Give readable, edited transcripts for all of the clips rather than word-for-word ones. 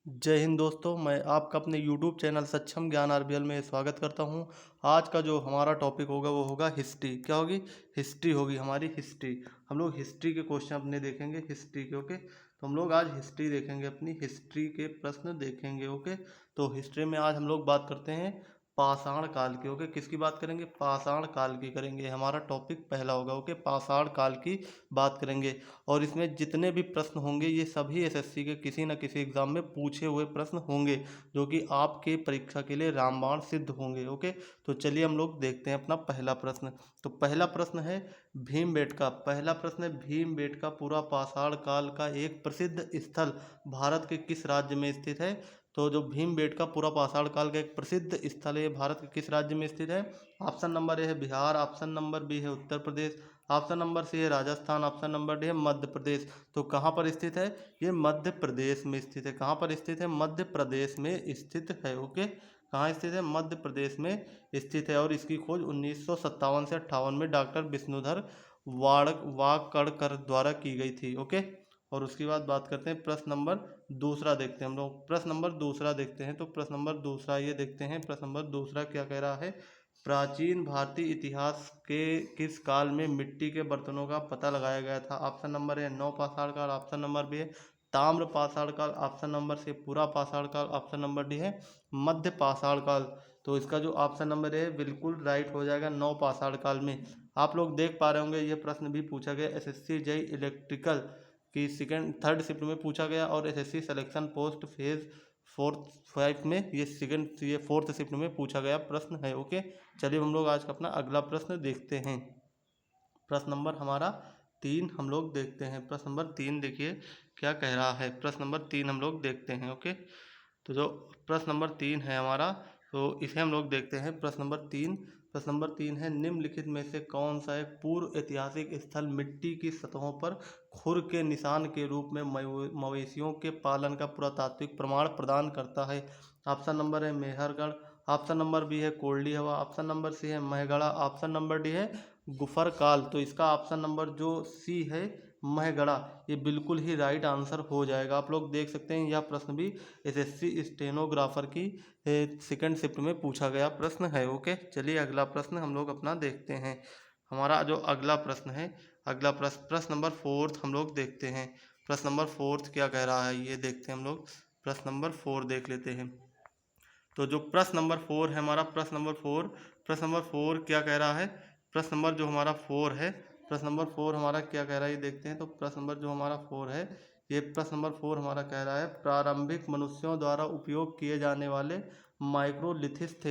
जय हिंद दोस्तों, मैं आपका अपने YouTube चैनल सक्षम ज्ञान आरबीएल में स्वागत करता हूं। आज का जो हमारा टॉपिक होगा वो होगा हिस्ट्री। क्या होगी? हिस्ट्री होगी हमारी हिस्ट्री। हम लोग हिस्ट्री के क्वेश्चन अपने देखेंगे हिस्ट्री के। ओके, तो हम लोग आज हिस्ट्री देखेंगे, अपनी हिस्ट्री के प्रश्न देखेंगे। ओके, तो हिस्ट्री में आज हम लोग बात करते हैं पाषाण काल की। ओके, किसकी बात करेंगे? पाषाण काल की करेंगे। हमारा टॉपिक पहला होगा। ओके, पाषाण काल की बात करेंगे। और इसमें जितने भी प्रश्न होंगे ये सभी एसएससी के किसी न किसी एग्जाम में पूछे हुए प्रश्न होंगे, जो कि आपके परीक्षा के लिए रामबाण सिद्ध होंगे। ओके, तो चलिए हम लोग देखते हैं अपना पहला प्रश्न। तो पहला प्रश्न है भीमबेटका। पहला प्रश्न है भीमबेटका पूरा पाषाण काल का एक प्रसिद्ध स्थल भारत के किस राज्य में स्थित है? तो जो भीमबेटका पूरा पाषाण काल का एक प्रसिद्ध स्थल है, भारत के किस राज्य में स्थित है? ऑप्शन नंबर ए है बिहार, ऑप्शन नंबर बी है Uttar Pradesh, option number C है राजस्थान, ऑप्शन नंबर डी है मध्य प्रदेश। तो कहाँ पर स्थित है? ये मध्य प्रदेश में स्थित है। कहाँ पर स्थित है? मध्य प्रदेश में स्थित है। ओके, कहाँ स्थित है? मध्य प्रदेश में स्थित है। और इसकी खोज 1957 से 58 में डॉक्टर विष्णुधर वाकड़कर द्वारा की गई थी। ओके, और उसके बाद बात करते हैं प्रश्न नंबर दूसरा देखते हैं हम लोग। प्रश्न नंबर दूसरा देखते हैं। तो प्रश्न नंबर दूसरा ये देखते हैं। प्रश्न नंबर दूसरा क्या कह रहा है? प्राचीन भारतीय इतिहास के किस काल में मिट्टी के बर्तनों का पता लगाया गया था? ऑप्शन नंबर ए नौ पाषाण काल, ऑप्शन नंबर बी है ताम्र पाषाण काल, ऑप्शन नंबर सी पूरा पाषाण काल, ऑप्शन नंबर डी है मध्य पाषाण काल। तो इसका जो ऑप्शन नंबर है बिल्कुल राइट हो जाएगा, नौ पाषाण काल में। आप लोग देख पा रहे होंगे ये प्रश्न भी पूछा गया एसएससी जेई इलेक्ट्रिकल की सेकेंड थर्ड शिफ्ट में पूछा गया, और SSC selection post phase fourth five में ये फोर्थ शिफ्ट में पूछा गया प्रश्न है। ओके, चलिए हम लोग आज का अपना अगला प्रश्न देखते हैं। प्रश्न नंबर हमारा 3 हम लोग देखते हैं। प्रश्न नंबर 3 देखिए क्या कह रहा है। प्रश्न नंबर 3 हम लोग देखते हैं। ओके, तो जो प्रश्न नंबर 3 है हमारा, तो इसे हम लोग देखते हैं। प्रश्न नंबर 3 है निम्नलिखित में से कौन सा एक पूर्व ऐतिहासिक स्थल मिट्टी की सतहों पर खुर के निशान के रूप में मवेशियों के पालन का पुरातात्विक प्रमाण प्रदान करता है? ऑप्शन नंबर है मेहरगढ़, ऑप्शन नंबर बी है कोल्डी हवा, ऑप्शन नंबर सी है महगढ़ा, ऑप्शन नंबर डी है गुफर काल। तो इसका ऑप्शन नंबर जो सी है महगढ़ा, ये बिल्कुल ही राइट आंसर हो जाएगा। आप लोग देख सकते हैं यह प्रश्न भी एसएससी स्टेनोग्राफर की सेकंड शिफ्ट में पूछा गया प्रश्न है। ओके, चलिए अगला प्रश्न हम लोग अपना देखते हैं। हमारा जो अगला प्रश्न है, अगला प्रश्न नंबर 4 हम लोग देखते हैं। प्रश्न नंबर 4 क्या कह रहा है ये देखते हैं हम लोग। प्रश्न नंबर 4 देख लेते हैं। तो जो प्रश्न नंबर 4 है हमारा, प्रश्न नंबर 4 क्या कह रहा है? प्रश्न नंबर जो हमारा 4 है, प्रश्न नंबर 4 हमारा क्या कह रहा है ये देखते हैं। तो प्रश्न नंबर जो हमारा 4 है, ये प्रश्न नंबर 4 हमारा कह रहा है प्रारंभिक मनुष्यों द्वारा उपयोग किए जाने वाले माइक्रोलिथिस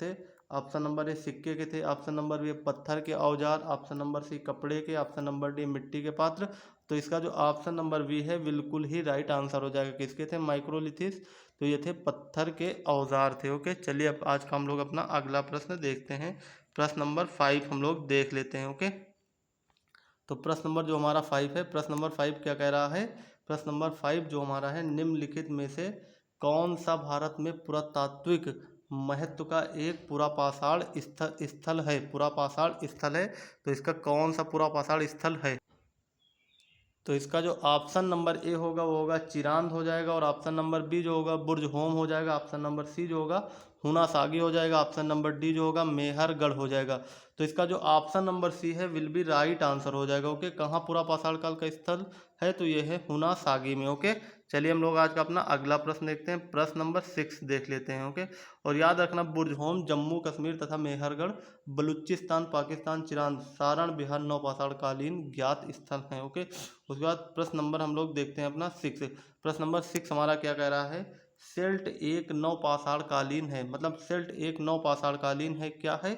थे। ऑप्शन नंबर ए सिक्के के थे, ऑप्शन नंबर बी पत्थर के औजार, ऑप्शन नंबर सी कपड़े के, ऑप्शन नंबर डी मिट्टी के पात्र। तो इसका जो ऑप्शन नंबर बी है बिल्कुल ही राइट आंसर हो जाएगा। किसके थे? माइक्रोलिथिस। तो ये थे पत्थर के औजार थे। ओके, चलिए अब आज का हम लोग अपना अगला प्रश्न देखते हैं। प्रश्न नंबर 5 हम लोग देख लेते हैं। ओके, तो प्रश्न नंबर जो हमारा 5 है, प्रश्न नंबर 5 क्या कह रहा है? प्रश्न नंबर 5 जो हमारा है निम्नलिखित में से कौन सा भारत में पुरातात्विक महत्व का एक पुरापाषाण स्थल है? पुरापाषाण स्थल है, तो इसका कौन सा पुरापाषाण स्थल है? तो इसका जो ऑप्शन नंबर ए होगा वो होगा चिरांद हो जाएगा, और ऑप्शन नंबर बी जो होगा बुर्ज होम हो जाएगा, ऑप्शन नंबर सी जो होगा हुना सागी हो जाएगा, ऑप्शन नंबर डी जो होगा मेहरगढ़ हो जाएगा। तो इसका जो ऑप्शन नंबर सी है विल बी राइट आंसर हो जाएगा। ओके, कहाँ पूरा पाषाण काल का स्थल है? तो ये है हुना सागी में। ओके, चलिए हम लोग आज का अपना अगला प्रश्न देखते हैं। प्रश्न नंबर 6 देख लेते हैं। ओके, और याद रखना बुर्ज होम जम्मू कश्मीर तथा मेहरगढ़ बलूचिस्तान पाकिस्तान, चिरांद सारण बिहार नौपाषाण कालीन ज्ञात स्थल हैं। ओके, उसके बाद प्रश्न नंबर हम लोग देखते हैं अपना 6। प्रश्न नंबर 6 हमारा क्या कह रहा है? सेल्ट एक नौपाषाण कालीन है। मतलब सेल्ट एक नौपाषाण कालीन है क्या है?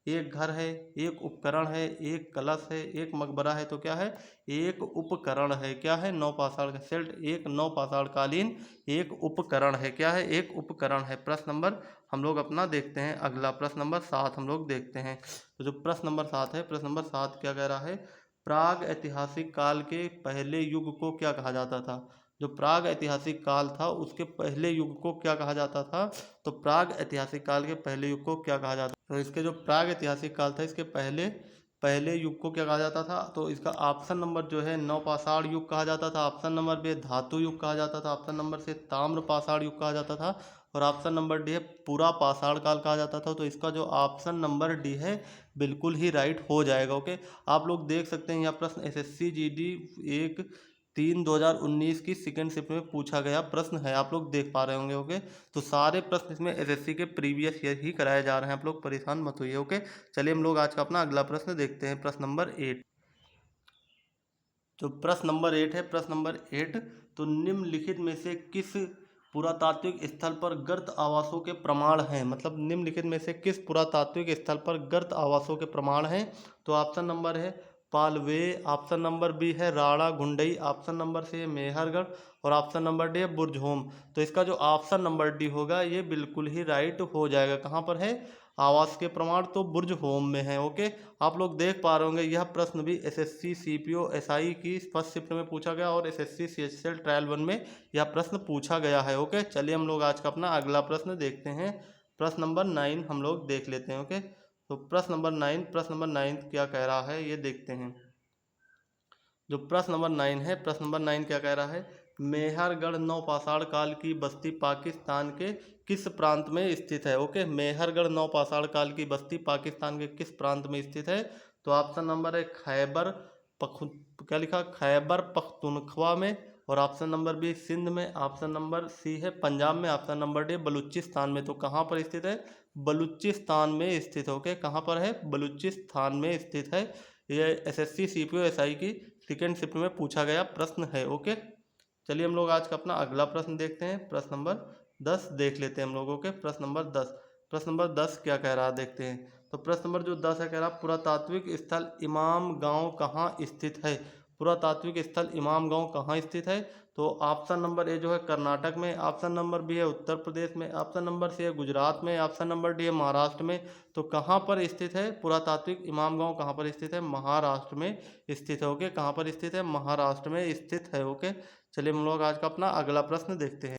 एक घर है, एक उपकरण है, एक कलश है, एक मकबरा है। तो क्या है? एक उपकरण है। क्या है? नौपाषाण सेल्ट एक नौपाषाण कालीन एक उपकरण है। क्या है? एक उपकरण है। प्रश्न नंबर हम लोग अपना देखते हैं अगला। प्रश्न नंबर 7 हम लोग देखते हैं। तो जो प्रश्न नंबर 7 है, प्रश्न नंबर 7 क्या कह रहा है? प्राग ऐतिहासिक काल के पहले युग को क्या कहा जाता था? जो प्राग ऐतिहासिक काल था उसके पहले युग को क्या कहा जाता था? तो प्राग ऐतिहासिक काल के पहले युग को क्या कहा जाता? तो इसके जो प्राग ऐतिहासिक काल था इसके पहले पहले युग को क्या कहा जाता था? तो इसका ऑप्शन नंबर जो है नवपाषाण युग कहा जाता था। ऑप्शन नंबर बी धातु युग कहा जाता था। ऑप्शन नंबर सी ताम्र पाषाण युग कहा जाता था। और ऑप्शन नंबर डी है पूरा पाषाण काल कहा जाता था। तो इसका जो ऑप्शन नंबर डी है बिल्कुल ही राइट हो जाएगा। ओके, आप लोग देख सकते हैं यह प्रश्न एसएससी जीडी 1/3/2019 की सेकंड शिफ्ट में पूछा गया प्रश्न है, आप लोग देख पा रहे होंगे। ओके, तो सारे प्रश्न इसमें एसएससी के प्रीवियस ईयर ही कराए जा रहे हैं, आप लोग परेशान मत होइए। ओके, चलिए हम लोग आज का अपना अगला प्रश्न देखते हैं, प्रश्न नंबर 8। जो प्रश्न नंबर 8 है, प्रश्न नंबर 8, तो निम्नलिखित में से किस पुरातात्विक स्थल पर गर्त आवासों के प्रमाण हैं? मतलब निम्नलिखित में से किस पुरातात्विक स्थल पर गर्त आवासों के प्रमाण हैं? तो ऑप्शन नंबर है पालवे, ऑप्शन नंबर बी है राणा गुंडई, ऑप्शन नंबर सी है मेहरगढ़ और ऑप्शन नंबर डी है बुर्जहोम। तो इसका जो ऑप्शन नंबर डी होगा ये बिल्कुल ही राइट हो जाएगा। कहाँ पर है आवास के प्रमाण? तो बुर्जहोम में है। ओके, आप लोग देख पा रहे होंगे यह प्रश्न भी एसएससी सीपीओ एसआई की फर्स्ट शिफ्ट में पूछा गया और एसएससी सीएचएसएल ट्रायल 1 में यह प्रश्न पूछा गया है। ओके, चलिए हम लोग आज का अपना अगला प्रश्न देखते हैं, प्रश्न नंबर 9 हम लोग देख लेते हैं। ओके, तो प्रश्न नंबर 9 क्या कह रहा है ये देखते हैं। जो प्रश्न नंबर 9 है, प्रश्न नंबर 9 क्या कह रहा है? मेहरगढ़ नवपाषाण काल की बस्ती पाकिस्तान के किस प्रांत में स्थित है? ओके, मेहरगढ़ नवपाषाण काल की बस्ती पाकिस्तान के किस प्रांत में स्थित है? तो ऑप्शन नंबर है खैबर पख्तू क्या लिखा, खैबर पख्तूनख्वा में, और ऑप्शन नंबर बी सिंध में, ऑप्शन नंबर सी है पंजाब में, ऑप्शन नंबर डी बलूचिस्तान में। तो कहाँ पर स्थित है? बलूचिस्तान में स्थित है। ओके, कहाँ पर है? बलूचिस्तान में स्थित है। ये एसएससी सीपीओ एसआई की सेकेंड शिफ्ट में पूछा गया प्रश्न है। ओके, चलिए हम लोग आज का अपना अगला प्रश्न देखते हैं, प्रश्न नंबर 10 देख लेते हैं हम लोगों के। प्रश्न नंबर 10, प्रश्न नंबर 10 क्या कह रहा है देखते हैं। तो प्रश्न नंबर जो 10 है कह रहा पुरातात्विक स्थल इमाम गांव कहाँ स्थित है? पुरातात्विक स्थल इमाम गांव कहाँ स्थित है? तो ऑप्शन नंबर ए जो है कर्नाटक में, ऑप्शन नंबर बी है उत्तर प्रदेश में, ऑप्शन नंबर सी है गुजरात में, ऑप्शन नंबर डी है महाराष्ट्र में। तो कहाँ पर स्थित है पुरातात्विक इमाम गांव? कहाँ पर स्थित है? महाराष्ट्र में स्थित है। ओके, कहाँ पर स्थित है? महाराष्ट्र में स्थित है। ओके, चलिए हम लोग आज का अपना अगला प्रश्न देखते हैं,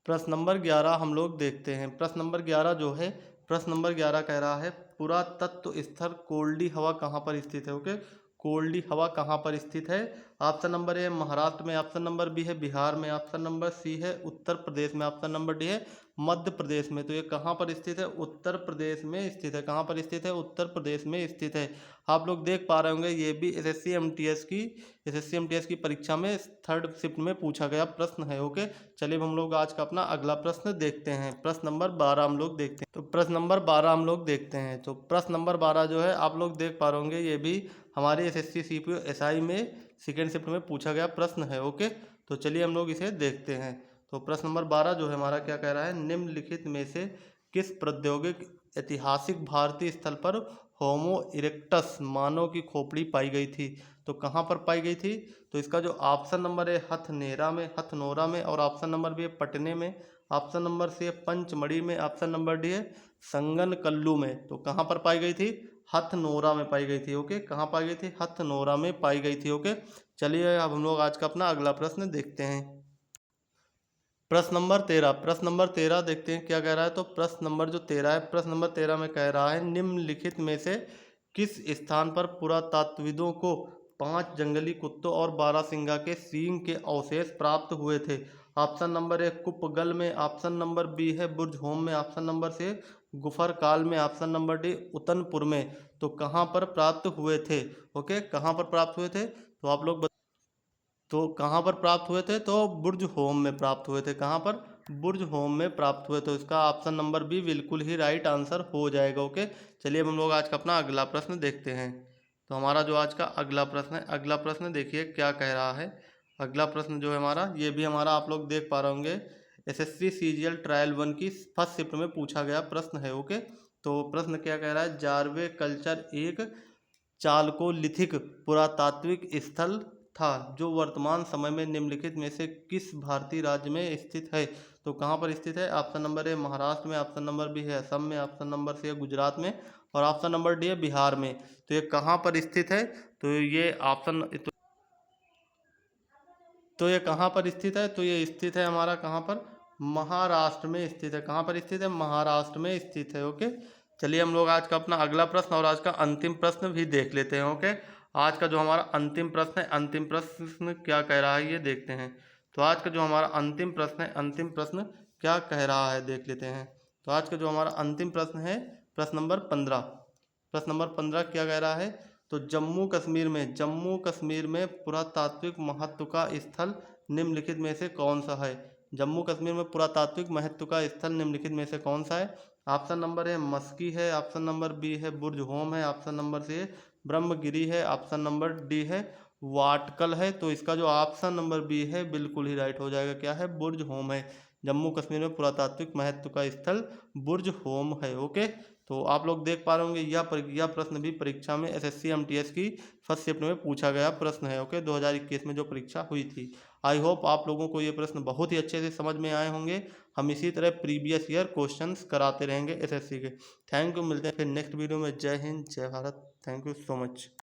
प्रश्न नंबर 11 हम लोग देखते हैं। प्रश्न नंबर 11 जो है, प्रश्न नंबर 11 कह रहा है पुरातत्व स्थल कोल्डी हवा कहाँ पर स्थित है? ओके, कोल्डी हवा कहाँ पर स्थित है? ऑप्शन नंबर ए महाराष्ट्र में, ऑप्शन नंबर बी है बिहार में, ऑप्शन नंबर सी है उत्तर प्रदेश में, ऑप्शन नंबर डी है मध्य प्रदेश में। तो ये कहाँ पर स्थित है? उत्तर प्रदेश में स्थित है। कहाँ पर स्थित है? उत्तर प्रदेश में स्थित है। आप लोग देख पा रहे होंगे ये भी एसएससी एमटीएस की परीक्षा में थर्ड शिफ्ट में पूछा गया प्रश्न है। ओके, चलिए हम लोग आज का अपना अगला प्रश्न देखते हैं, प्रश्न नंबर 12 हम लोग देखते हैं। तो प्रश्न नंबर 12 हम लोग देखते हैं। तो प्रश्न नंबर 12 जो है आप लोग देख पा रहे होंगे ये भी हमारे एसएससी सीपीओ एसआई में सेकेंड शिफ्ट में पूछा गया प्रश्न है। ओके, तो चलिए हम लोग इसे देखते हैं। तो प्रश्न नंबर 12 जो है हमारा क्या कह रहा है? निम्नलिखित में से किस प्रौद्योगिक ऐतिहासिक भारतीय स्थल पर होमो इरेक्टस मानव की खोपड़ी पाई गई थी? तो कहाँ पर पाई गई थी? तो इसका जो ऑप्शन नंबर है हथनोरा में, और ऑप्शन नंबर बी है पटने में, ऑप्शन नंबर सी है पंचमढ़ी में, ऑप्शन नंबर डी है संगनकल्लू में। तो कहाँ पर पाई गई थी? हथनोरा में पाई गई थी। ओके, कहाँ पाई गई थी? हथनोरा में पाई गई थी। ओके, चलिए अब हम लोग आज का अपना अगला प्रश्न देखते हैं, प्रश्न नंबर 13। प्रश्न नंबर 13 देखते हैं क्या कह रहा है। तो प्रश्न नंबर जो 13 है, प्रश्न नंबर 13 में कह रहा है निम्नलिखित में से किस स्थान पर पुरातत्वविदों को 5 जंगली कुत्तों और बारहसिंगा के सींग के अवशेष प्राप्त हुए थे? ऑप्शन नंबर ए कुपगल में, ऑप्शन नंबर बी है बुर्जहोम में, ऑप्शन नंबर सी गुफर काल में, ऑप्शन नंबर डी उतनपुर में। तो कहाँ पर प्राप्त हुए थे? ओके, कहाँ पर प्राप्त हुए थे? तो आप लोग तो कहाँ पर प्राप्त हुए थे? तो बुर्ज होम में प्राप्त हुए थे। कहाँ पर? बुर्ज होम में प्राप्त हुए थे। इसका ऑप्शन नंबर बी बिल्कुल ही राइट आंसर हो जाएगा। ओके, चलिए अब हम लोग आज का अपना अगला प्रश्न देखते हैं। तो हमारा जो आज का अगला प्रश्न है, अगला प्रश्न देखिए क्या कह रहा है। अगला प्रश्न जो है हमारा, ये भी हमारा आप लोग देख पा रहे होंगे एसएससी सीजीएल ट्रायल 1 की फर्स्ट शिफ्ट में पूछा गया प्रश्न है। ओके, तो प्रश्न क्या कह रहा है? जारवे कल्चर एक चालकोलिथिक पुरातात्विक स्थल था जो वर्तमान समय में निम्नलिखित में से किस भारतीय राज्य में स्थित है? तो कहाँ पर स्थित है? ऑप्शन नंबर ए महाराष्ट्र में, ऑप्शन नंबर बी है असम में, ऑप्शन नंबर सी है गुजरात में, और ऑप्शन नंबर डी है बिहार में। तो ये कहाँ पर स्थित है? तो ये ऑप्शन तो ये कहाँ पर स्थित है? तो ये स्थित है हमारा कहाँ पर? महाराष्ट्र में स्थित है। कहाँ पर स्थित है? महाराष्ट्र में स्थित है। ओके, चलिए हम लोग आज का अपना अगला प्रश्न और आज का अंतिम प्रश्न भी देख लेते हैं। ओके, आज का जो हमारा अंतिम प्रश्न है, अंतिम प्रश्न क्या कह रहा है ये देखते हैं। तो आज का जो हमारा अंतिम प्रश्न है, अंतिम प्रश्न क्या कह रहा है देख लेते हैं। तो आज का जो हमारा अंतिम प्रश्न है, प्रश्न नंबर 15। प्रश्न नंबर 15 क्या कह रहा है? तो जम्मू कश्मीर में पुरातात्विक महत्व का स्थल निम्नलिखित में से कौन सा है? जम्मू कश्मीर में पुरातात्विक महत्व का स्थल निम्नलिखित में से कौन सा है? ऑप्शन नंबर ए मस्की है, ऑप्शन नंबर बी है बुर्ज होम है, ऑप्शन नंबर सी ब्रह्मगिरी है, ऑप्शन नंबर डी है वाटकल है। तो इसका जो ऑप्शन नंबर बी है बिल्कुल ही राइट हो जाएगा। क्या है? बुर्ज होम है। जम्मू कश्मीर में पुरातात्विक महत्व का स्थल बुर्ज होम है। ओके, तो आप लोग देख पा रहे होंगे यह प्रश्न भी परीक्षा में एसएससी एमटीएस की फर्स्ट शिफ्ट में पूछा गया प्रश्न है। ओके, 2021 में जो परीक्षा हुई थी। आई होप आप लोगों को ये प्रश्न बहुत ही अच्छे से समझ में आए होंगे। हम इसी तरह प्रीवियस ईयर क्वेश्चंस कराते रहेंगे एसएससी के। थैंक यू, मिलते हैं फिर नेक्स्ट वीडियो में। जय हिंद, जय Bharat. Thank you so much.